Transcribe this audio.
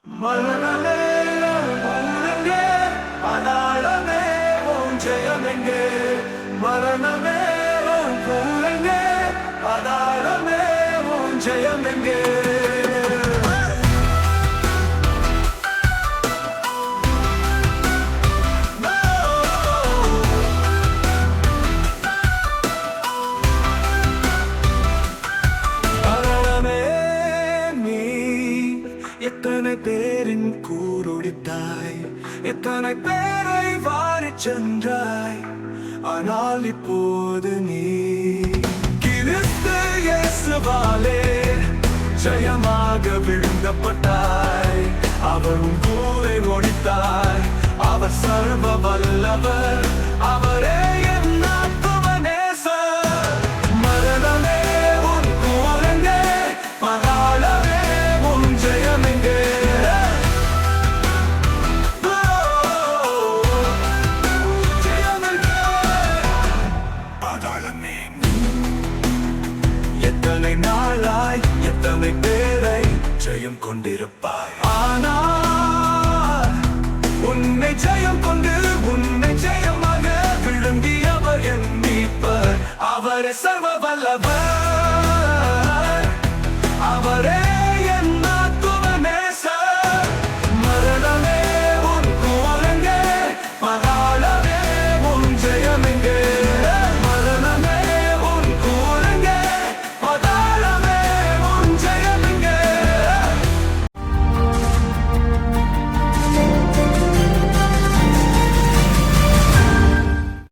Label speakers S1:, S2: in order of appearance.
S1: மரணமே ஊரெங்கே அனாளமே உன் ஜெயமெங்கே மரணமே ஊரெங்கே அனாளமே உன் ஜெயமெங்கே எத்தனை பேரின் கூருடித்தாய் எத்தனை பேரை வாரிச் சென்றாய் ஆனால் இப்போது நீ கிறிஸ்து இயேசுவாலே ஜெயமாக விழுங்கப்பட்டாய் அவர் உன் கூரை ஒடித்தாய் அவர் சர்வ வல்லவர் அவரே என் ஆத்துமநேசர் மரணமே உன் கூரெங்கே மகாளமே உன் ஜெயமெங்கே எத்தனை நாளாய் எத்தனை பேரை ஜெயம் கொண்டிருப்பாய்